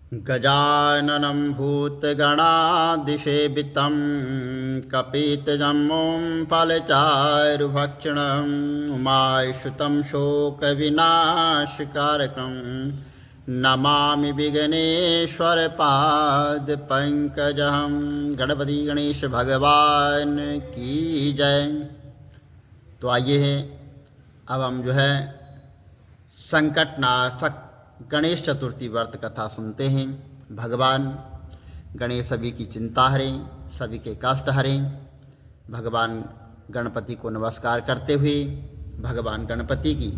गजाननं भूतगणादिसेवितं कपितजम्बुं फलचारुभक्षणम् उमाश्रुतं शोकविनाशकारकं नमामि विघ्नेश्वरपादपङ्कजं। गणपति गणेश भगवान की जय। तो आइए हैं अब हम संकटनाशक गणेश चतुर्थी व्रत कथा सुनते हैं। भगवान गणेश सभी की चिंता हरें, सभी के कष्ट हरें। भगवान गणपति को नमस्कार करते हुए भगवान गणपति की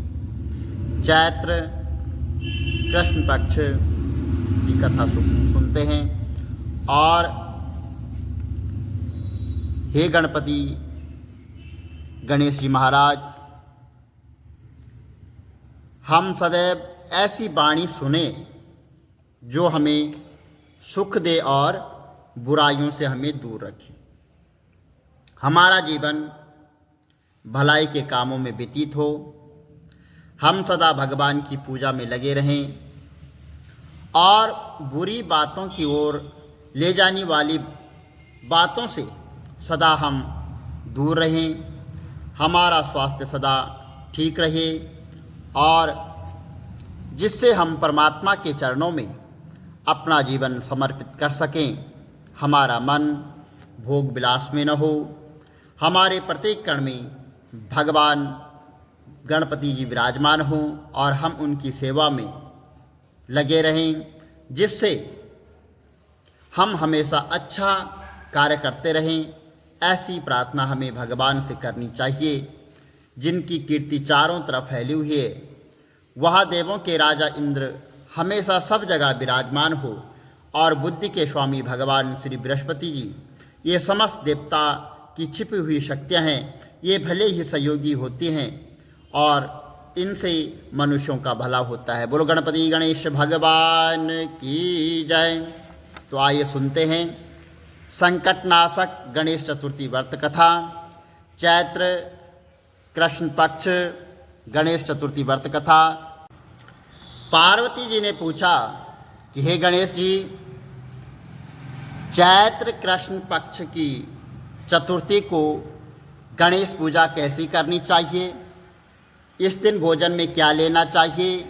चैत्र कृष्ण पक्ष की कथा सुनते हैं। और हे गणपति गणेश जी महाराज, हम सदैव ऐसी वाणी सुने जो हमें सुख दे और बुराइयों से हमें दूर रखे। हमारा जीवन भलाई के कामों में व्यतीत हो। हम सदा भगवान की पूजा में लगे रहें और बुरी बातों की ओर ले जाने वाली बातों से सदा हम दूर रहें। हमारा स्वास्थ्य सदा ठीक रहे और जिससे हम परमात्मा के चरणों में अपना जीवन समर्पित कर सकें। हमारा मन भोग विलास में न हो। हमारे प्रत्येक कण में भगवान गणपति जी विराजमान हों और हम उनकी सेवा में लगे रहें, जिससे हम हमेशा अच्छा कार्य करते रहें। ऐसी प्रार्थना हमें भगवान से करनी चाहिए। जिनकी कीर्ति चारों तरफ फैली हुई है, वह देवों के राजा इंद्र हमेशा सब जगह विराजमान हो। और बुद्धि के स्वामी भगवान श्री बृहस्पति जी, ये समस्त देवता की छिपी हुई शक्तियाँ हैं। ये भले ही सहयोगी होती हैं और इनसे मनुष्यों का भला होता है। बोलो गणपति गणेश भगवान की जय। तो आइए सुनते हैं संकटनाशक गणेश चतुर्थी व्रत कथा, चैत्र कृष्ण पक्ष गणेश चतुर्थी व्रत कथा। पार्वती जी ने पूछा कि हे गणेश जी, चैत्र कृष्ण पक्ष की चतुर्थी को गणेश पूजा कैसी करनी चाहिए? इस दिन भोजन में क्या लेना चाहिए?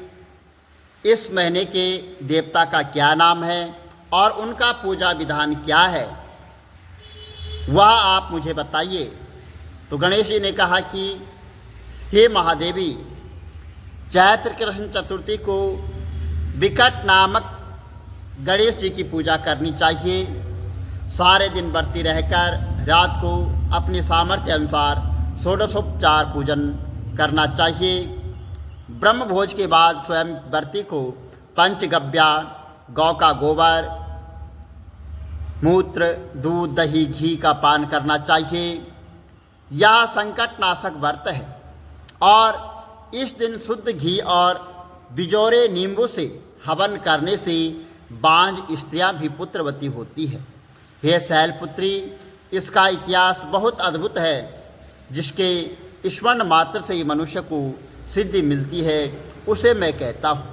इस महीने के देवता का क्या नाम है और उनका पूजा विधान क्या है, वह आप मुझे बताइए। तो गणेश जी ने कहा कि हे महादेवी, चैत्र कृष्ण चतुर्थी को विकट नामक गणेश जी की पूजा करनी चाहिए। सारे दिन व्रती रहकर रात को अपनी सामर्थ्य अनुसार षोडशोपचार पूजन करना चाहिए। ब्रह्म भोज के बाद स्वयं व्रती को पंचगव्या, गौ का गोबर, मूत्र, दूध, दही, घी का पान करना चाहिए। यह संकटनाशक व्रत है और इस दिन शुद्ध घी और बिजोरे नींबू से हवन करने से बांझ स्त्रियां भी पुत्रवती होती है। हे शैलपुत्री, इसका इतिहास बहुत अद्भुत है, जिसके स्मरण मात्र से ही मनुष्य को सिद्धि मिलती है, उसे मैं कहता हूँ।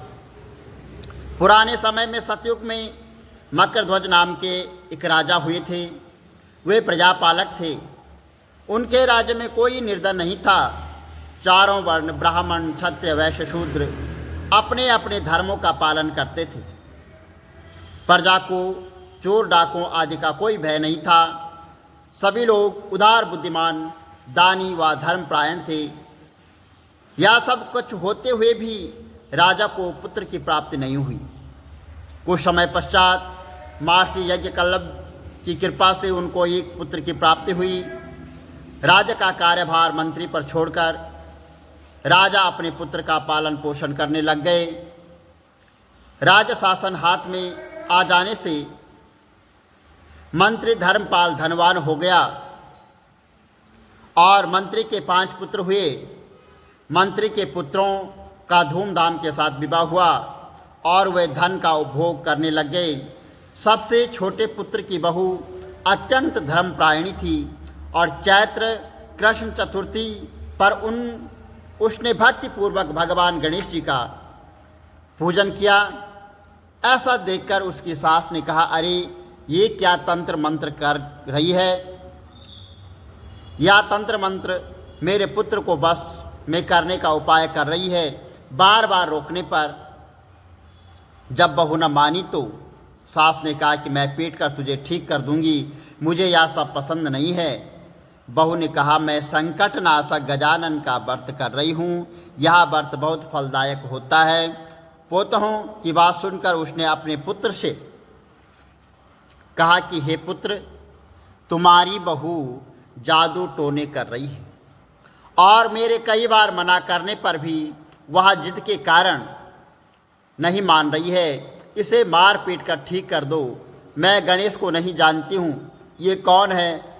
पुराने समय में सतयुग में मकरध्वज नाम के एक राजा हुए थे। वे प्रजापालक थे। उनके राज्य में कोई निर्धन नहीं था। चारों वर्ण ब्राह्मण, क्षत्रिय, वैश्य, शूद्र अपने अपने धर्मों का पालन करते थे। प्रजा को चोर डाकों आदि का कोई भय नहीं था। सभी लोग उदार, बुद्धिमान, दानी व धर्मपरायण थे। यह सब कुछ होते हुए भी राजा को पुत्र की प्राप्ति नहीं हुई। कुछ समय पश्चात महर्षि यज्ञकल्प की कृपा से उनको एक पुत्र की प्राप्ति हुई। राज्य का कार्यभार मंत्री पर छोड़कर राजा अपने पुत्र का पालन पोषण करने लग गए। राज शासन हाथ में आ जाने से मंत्री धर्मपाल धनवान हो गया और मंत्री के 5 पुत्र हुए। मंत्री के पुत्रों का धूमधाम के साथ विवाह हुआ और वे धन का उपभोग करने लग गए। सबसे छोटे पुत्र की बहू अत्यंत धर्मप्रायणी थी और चैत्र कृष्ण चतुर्थी पर उसने भक्तिपूर्वक भगवान गणेश जी का पूजन किया। ऐसा देखकर उसकी सास ने कहा, अरे ये क्या तंत्र मंत्र कर रही है? या तंत्र मंत्र मेरे पुत्र को बस में करने का उपाय कर रही है। बार बार रोकने पर जब बहू न मानी तो सास ने कहा कि मैं पीट कर तुझे ठीक कर दूंगी, मुझे यह सब पसंद नहीं है। बहू ने कहा, मैं संकटनाशक गजानन का व्रत कर रही हूँ, यह व्रत बहुत फलदायक होता है। पोतों की बात सुनकर उसने अपने पुत्र से कहा कि हे पुत्र, तुम्हारी बहू जादू टोने कर रही है और मेरे कई बार मना करने पर भी वह जिद के कारण नहीं मान रही है। इसे मार पीट कर ठीक कर दो। मैं गणेश को नहीं जानती हूँ, ये कौन है?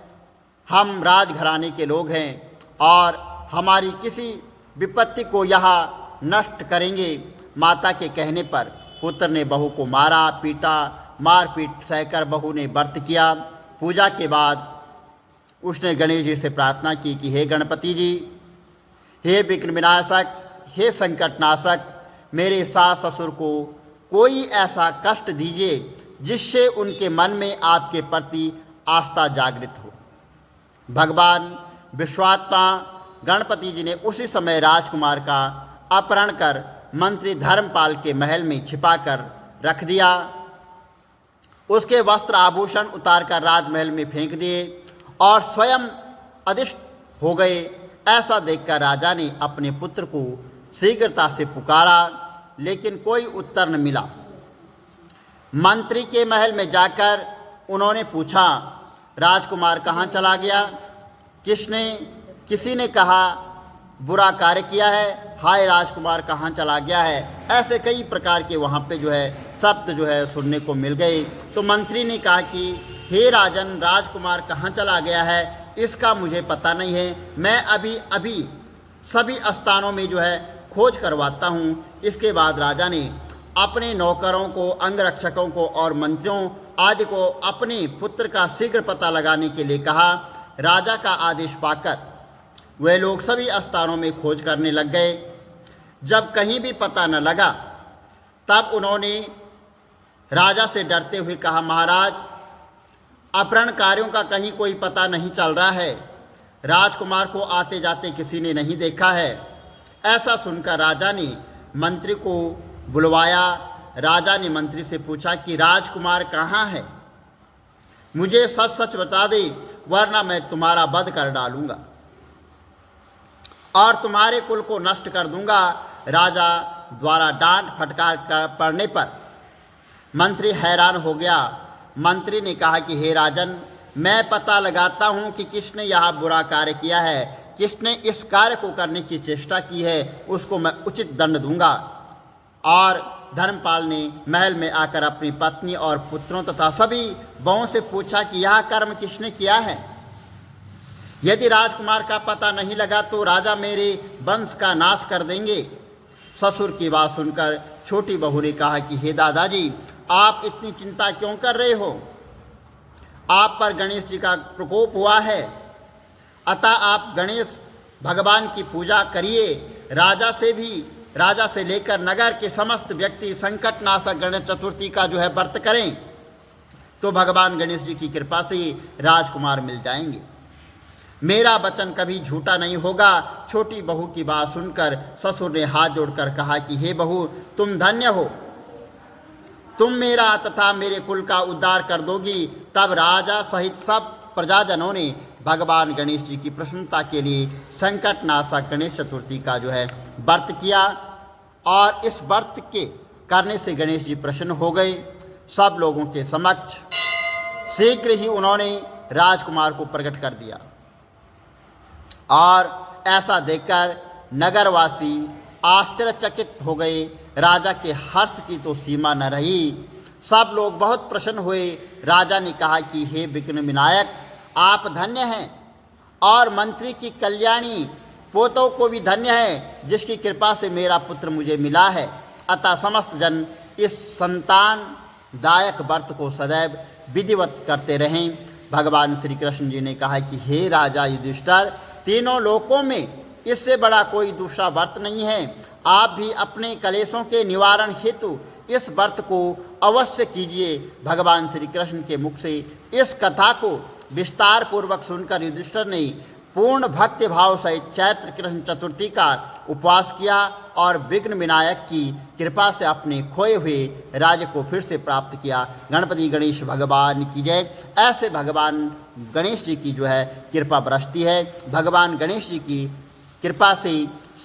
हम राजघराने के लोग हैं और हमारी किसी विपत्ति को यहाँ नष्ट करेंगे। माता के कहने पर पुत्र ने बहू को मारा पीटा। मारपीट सहकर बहू ने व्रत किया। पूजा के बाद उसने गणेश जी से प्रार्थना की कि हे गणपति जी, हे विघ्न विनाशक, हे संकटनाशक, मेरे सास ससुर को कोई ऐसा कष्ट दीजिए जिससे उनके मन में आपके प्रति आस्था जागृत हो। भगवान विश्वात्मा गणपति जी ने उसी समय राजकुमार का अपहरण कर मंत्री धर्मपाल के महल में छिपाकर रख दिया। उसके वस्त्र आभूषण उतारकर राजमहल में फेंक दिए और स्वयं अदिष्ट हो गए। ऐसा देखकर राजा ने अपने पुत्र को शीघ्रता से पुकारा, लेकिन कोई उत्तर न मिला। मंत्री के महल में जाकर उन्होंने पूछा, राजकुमार कहाँ चला गया? किसी ने कहा बुरा कार्य किया है, हाय राजकुमार कहाँ चला गया है? ऐसे कई प्रकार के वहाँ पे शब्द सुनने को मिल गए। तो मंत्री ने कहा कि हे राजन, राजकुमार कहाँ चला गया है इसका मुझे पता नहीं है। मैं अभी सभी स्थानों में खोज करवाता हूँ। इसके बाद राजा ने अपने नौकरों को, अंगरक्षकों को और मंत्रियों आदि को अपने पुत्र का शीघ्र पता लगाने के लिए कहा। राजा का आदेश पाकर वे लोग सभी स्थानों में खोज करने लग गए। जब कहीं भी पता न लगा तब उन्होंने राजा से डरते हुए कहा, महाराज, अपहरणकारियों का कहीं कोई पता नहीं चल रहा है। राजकुमार को आते जाते किसी ने नहीं देखा है। ऐसा सुनकर राजा ने मंत्री को बुलवाया। राजा ने मंत्री से पूछा कि राजकुमार कहाँ है? मुझे सच सच बता दे, वरना मैं तुम्हारा वध कर डालूंगा और तुम्हारे कुल को नष्ट कर दूंगा। राजा द्वारा डांट फटकार पड़ने पर मंत्री हैरान हो गया। मंत्री ने कहा कि हे राजन, मैं पता लगाता हूँ कि किसने यह बुरा कार्य किया है, किसने इस कार्य को करने की चेष्टा की है, उसको मैं उचित दंड दूंगा। और धर्मपाल ने महल में आकर अपनी पत्नी और पुत्रों तथा सभी बहुओं से पूछा कि यह कर्म किसने किया है। यदि राजकुमार का पता नहीं लगा तो राजा मेरे वंश का नाश कर देंगे। ससुर की बात सुनकर छोटी बहू ने कहा कि हे दादाजी, आप इतनी चिंता क्यों कर रहे हो? आप पर गणेश जी का प्रकोप हुआ है, अतः आप गणेश भगवान की पूजा करिए। राजा से लेकर नगर के समस्त व्यक्ति संकटनाशक गणेश चतुर्थी का व्रत करें तो भगवान गणेश जी की कृपा से राजकुमार मिल जाएंगे। मेरा वचन कभी झूठा नहीं होगा। छोटी बहू की बात सुनकर ससुर ने हाथ जोड़कर कहा कि हे बहू, तुम धन्य हो, तुम मेरा तथा मेरे कुल का उद्धार कर दोगी। तब राजा सहित सब प्रजाजनों ने भगवान गणेश जी की प्रसन्नता के लिए संकटनाशक गणेश चतुर्थी का व्रत किया और इस व्रत के करने से गणेश जी प्रसन्न हो गए। सब लोगों के समक्ष शीघ्र ही उन्होंने राजकुमार को प्रकट कर दिया और ऐसा देखकर नगरवासी आश्चर्यचकित हो गए। राजा के हर्ष की तो सीमा न रही। सब लोग बहुत प्रसन्न हुए। राजा ने कहा कि हे विघ्न विनायक, आप धन्य हैं और मंत्री की कल्याणी पोतों को भी धन्य है, जिसकी कृपा से मेरा पुत्र मुझे मिला है। अतः समस्त जन इस संतानदायक व्रत को सदैव विधिवत करते रहें। भगवान श्री कृष्ण जी ने कहा कि हे राजा युधिष्ठिर, तीनों लोकों में इससे बड़ा कोई दूसरा व्रत नहीं है। आप भी अपने कलेशों के निवारण हेतु इस व्रत को अवश्य कीजिए। भगवान श्री कृष्ण के मुख से इस कथा को विस्तार पूर्वक सुनकर युधिष्ठिर ने पूर्ण भक्ति भाव सहित चैत्र कृष्ण चतुर्थी का उपवास किया और विघ्न विनायक की कृपा से अपने खोए हुए राज्य को फिर से प्राप्त किया। गणपति गणेश भगवान की जय। ऐसे भगवान गणेश जी की जो है कृपा बरसती है। भगवान गणेश जी की कृपा से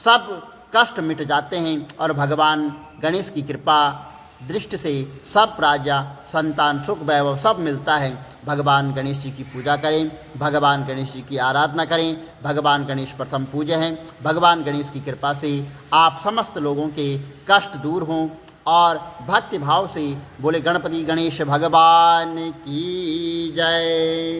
सब कष्ट मिट जाते हैं और भगवान गणेश की कृपा दृष्टि से सब प्राज्ञा संतान सुख वैभव सब मिलता है। भगवान गणेश जी की पूजा करें, भगवान गणेश जी की आराधना करें। भगवान गणेश प्रथम पूज्य हैं। भगवान गणेश की कृपा से आप समस्त लोगों के कष्ट दूर हों और भक्ति भाव से बोले गणपति गणेश भगवान की जय।